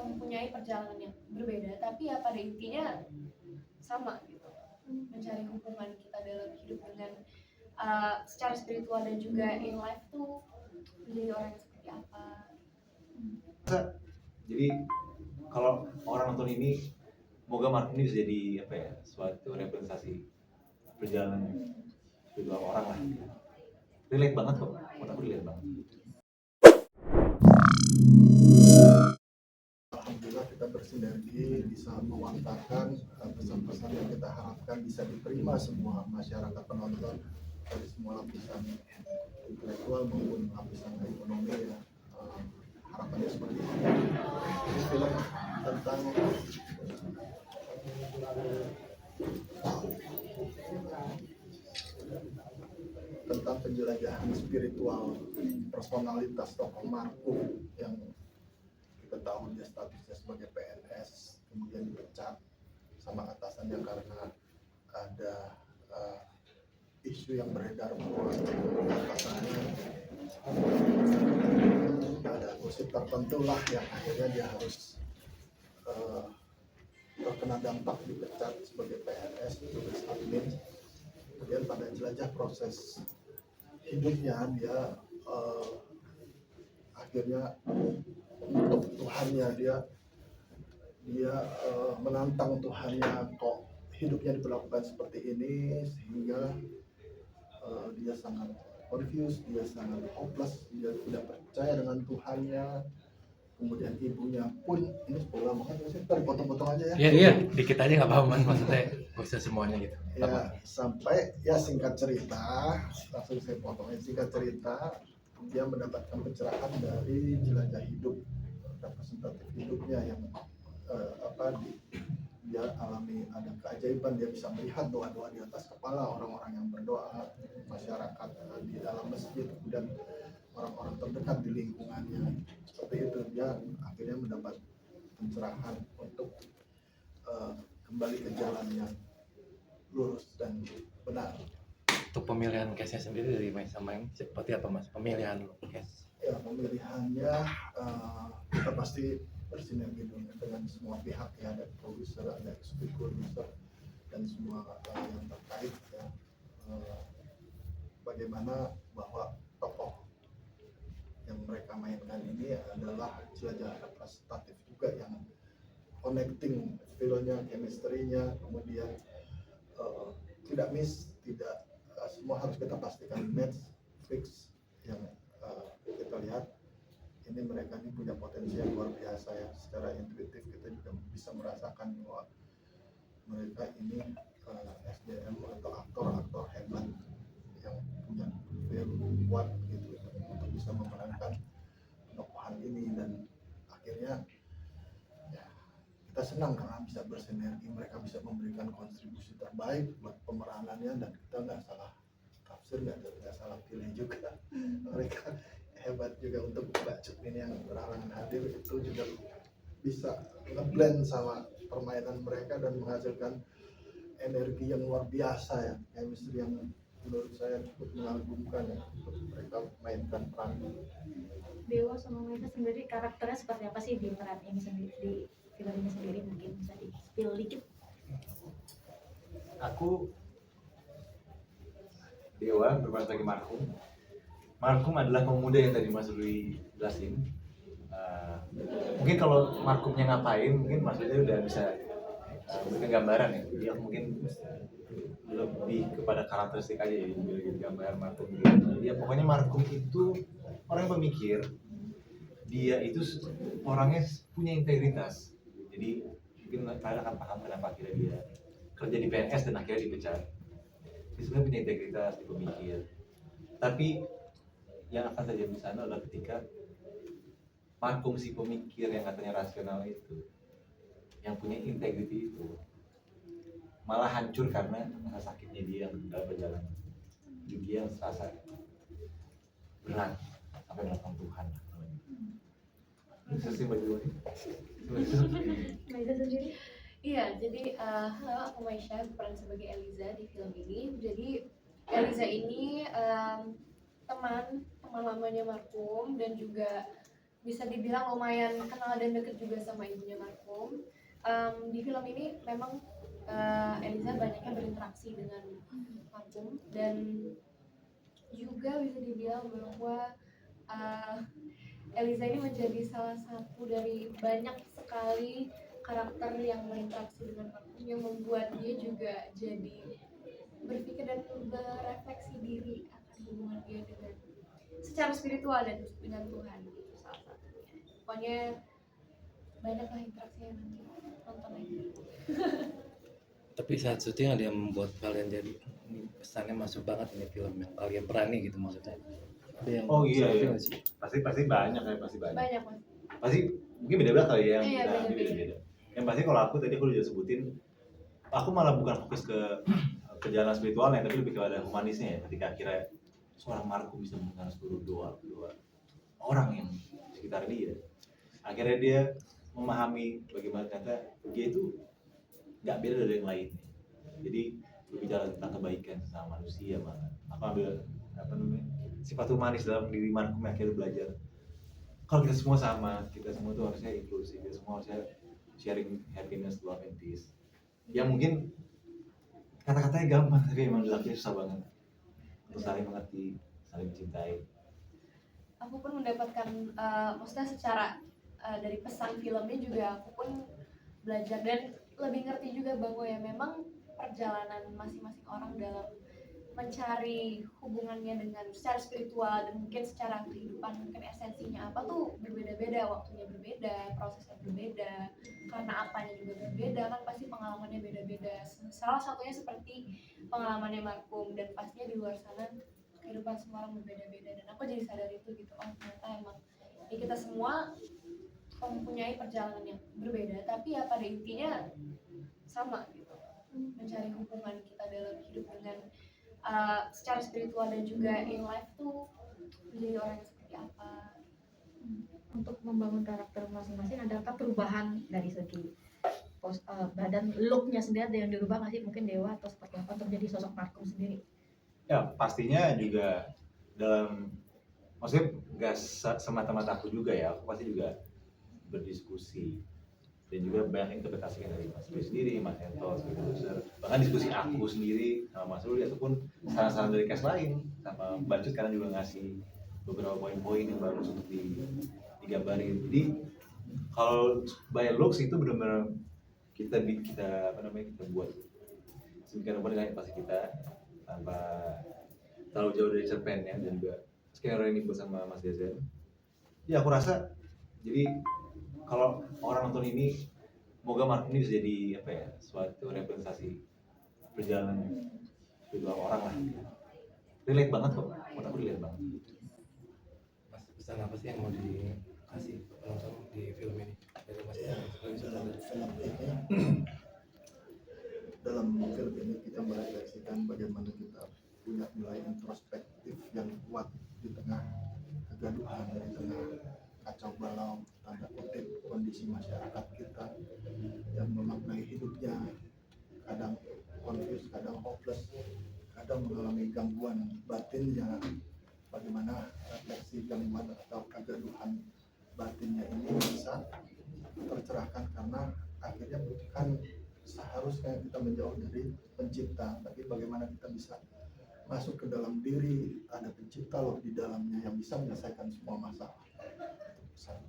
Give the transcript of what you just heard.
mempunyai perjalanan yang berbeda, tapi ya pada intinya sama gitu, mencari hubungan kita dalam hidup dengan secara spiritual dan juga in life tuh menjadi orang yang seperti apa. Jadi kalau orang nonton ini, semoga Mark ini bisa jadi apa ya, suatu representasi perjalanan kedua orang lah. Relate banget kok, menurut aku relate banget. Alhamdulillah kita bersinergi bisa mewantarkan pesan-pesan yang kita harapkan bisa diterima semua masyarakat penonton dari semua lapisan intelektual maupun lapisan ekonomi ya. Harapannya seperti itu. Ini film tentang penjelajahan spiritual personalitas tokoh Markum yang kita tahu dia statusnya sebagai PNS, kemudian dipecat sama atasannya karena ada isu yang beredar bahwa atasannya ada gosip tertentu lah yang akhirnya dia harus terkena dampak dipecat sebagai PNS, tugas admin. Kemudian pada jelajah proses hidupnya dia akhirnya untuk Tuhannya dia menantang Tuhannya, kok hidupnya diperlakukan seperti ini, sehingga dia sangat confused, dia sangat hopeless, dia tidak percaya dengan Tuhannya. Kemudian ibunya pun, ini spoiler banget sih, ntar potong-potong aja ya. Iya, dikit aja nggak apa-apa mas, maksudnya gak usah semuanya gitu. Ya, sampai ya singkat cerita, langsung saya potongin, singkat cerita, dia mendapatkan pencerahan dari jelajah hidup, representatif hidupnya yang dia alami ada keajaiban, dia bisa melihat doa-doa di atas kepala orang-orang yang berdoa, masyarakat di dalam masjid, kemudian orang-orang terdekat di lingkungannya. Seperti itu, dia akhirnya mendapat pencerahan untuk kembali ke jalan yang lurus dan benar. Untuk pemilihan case-nya sendiri dari Mas sama yang seperti apa mas? Pemilihan case? Ya, pemilihannya kita pasti bersinergi dengan semua pihak ya, ada produser, ada eksekutif produser, dan semua yang terkait ya. Bagaimana bahwa tokoh yang mereka mainkan ini adalah jelajah representatif juga yang connecting filmnya, chemistry-nya, kemudian tidak miss, tidak semua harus kita pastikan match, fix. Yang kita lihat ini mereka ini punya potensi yang luar biasa ya, secara intuitif kita juga bisa merasakan bahwa mereka ini SDM atau aktor-aktor hebat yang punya value kuat gitu untuk bisa memerankan tokohan ini. Dan akhirnya ya, kita senang karena bisa bersinergi, mereka bisa memberikan kontribusi terbaik buat pemeranannya, dan kita nggak salah tafsir, nggak salah pilih juga. Mereka hebat juga untuk Mbak Cut ini yang berhalangan hadir, itu juga bisa ngeblend sama permainan mereka dan menghasilkan energi yang luar biasa ya, chemistry yang menurut saya cukup mengagumkan ya untuk mereka mainkan peran. Dewa sama Maida sendiri karakternya seperti apa sih di peran ini sendiri, di film ini sendiri, mungkin bisa di-spill dikit? Aku Dewa berperan sebagai Markum. Markum adalah pemuda yang tadi Mas Rui jelasin. Mungkin kalau Markumnya ngapain, mungkin Mas Rui udah bisa memberikan gambaran ya. Dia mungkin lebih kepada karakteristik aja ya, bikin gambar Markum. Dia pokoknya Markum itu orang yang pemikir. Dia itu orangnya punya integritas. Jadi mungkin kalian akan paham kenapa akhirnya dia kerja di PNS dan akhirnya dipecat. Dia sebenarnya punya integritas, dia pemikir. Tapi yang akan terjadi di sana adalah ketika Markum si pemikir yang katanya rasional itu, yang punya integriti itu, malah hancur karena rasa sakitnya dia dalam perjalanan. Dia yang serasa berat sampai melakukan Tuhan. Sesimpel itu. Maida sendiri? Iya, jadi halo, aku Maisha, berperan sebagai Eliza di film ini. Jadi Eliza ini teman lamanya Markum dan juga bisa dibilang lumayan kenal dan deket juga sama ibunya Markum. Di film ini memang Eliza banyaknya berinteraksi dengan Markum, dan juga bisa dibilang bahwa Eliza ini menjadi salah satu dari banyak sekali karakter yang berinteraksi dengan Markum, yang membuat dia juga jadi berpikir dan berefleksi diri akan hubungan dia dengan secara spiritual dan dengan Tuhan, itu salah satunya. Pokoknya banyaklah interaksinya, nanti nonton lagi. Tapi saat syuting ada yang membuat kalian jadi ini pesannya masuk banget ini film yang kalian berani gitu maksudnya. Ada yang Oh iya, seperti iya. nggak sih? Pasti banyak ya, pasti banyak. Banyak mas. Pasti mungkin beda-beda kali ya, Iya, yang beda-beda. beda-beda. Yang pasti kalau aku tadi aku udah sebutin, aku malah bukan fokus ke perjalanan spiritualnya, tapi lebih kepada humanisnya ya. Ketika akhirnya seorang Marco bisa mengenal seluruh dua orang yang di sekitar dia, akhirnya dia memahami bagaimana ternyata dia itu nggak beda dari yang lainnya. Jadi berbicara tentang kebaikan sama manusia, malah aku ambil apa namanya sifat humanis dalam diri Marco yang akhirnya belajar kalau kita semua sama, kita semua tuh harusnya inklusif, kita semua harusnya sharing happiness, love and peace. Yang mungkin kata-katanya gampang, tapi emang dilakukan susah banget untuk saling mengerti, saling mencintai. Aku pun mendapatkan maksudnya secara dari pesan filmnya juga aku pun belajar dan lebih ngerti juga bahwa ya memang perjalanan masing-masing orang dalam mencari hubungannya dengan secara spiritual dan mungkin secara kehidupan, mungkin esensinya apa tuh berbeda-beda, waktunya berbeda, prosesnya berbeda, karena apanya juga berbeda, kan pasti pengalamannya beda-beda. Salah satunya seperti pengalamannya Markum, dan pastinya di luar sana kehidupan semua orang berbeda-beda, dan aku jadi sadar itu gitu. Oh ternyata emang ya kita semua mempunyai perjalanan yang berbeda, tapi ya pada intinya sama gitu, mencari hubungan kita dalam hidup dengan secara spiritual dan juga in life tuh menjadi orang yang seperti apa. Untuk membangun karakter masing-masing, adakah perubahan dari segi badan, looknya sendiri ada yang dirubah nggak sih, mungkin Dewa atau seperti apa untuk jadi sosok Markum sendiri? Ya pastinya juga dalam, maksudnya nggak semata-mata aku juga ya, aku pasti juga berdiskusi dan juga banyak interpretasi dari Mas Rudi sendiri, Mas Ento sebagai produser, bahkan diskusi aku sendiri sama Mas Rudi ataupun saran-saran dari cast lain sama Bancut karena juga ngasih beberapa poin-poin yang bagus untuk digambarin. Jadi kalau by looks itu benar-benar kita buat sedemikian rupa dengan pasti kita tanpa terlalu jauh dari cerpennya, dan juga skenario ini buat sama Mas Dezen. Ya aku rasa jadi kalau orang nonton ini, semoga Mark ini bisa jadi apa ya, suatu representasi perjalanan spiritual orang lah. Relate banget kok, menurut aku relate banget. Mas, pesan apa sih yang mau dikasih penonton di film ini dari Mas Ya, dalam film ini dalam film ini kita merefleksikan bagaimana kita punya nilai introspektif yang kuat di tengah kegaduhan, di tengah kacau balau tanda kutip kondisi masyarakat kita yang memaknai hidupnya kadang confused, kadang hopeless, kadang mengalami gangguan batinnya. Bagaimana refleksi gangguan atau kegaduhan batinnya ini bisa tercerahkan, karena akhirnya bukan seharusnya kita menjauh dari pencipta, tapi bagaimana kita bisa masuk ke dalam diri, ada pencipta loh di dalamnya yang bisa menyelesaikan semua masalah. Pesan.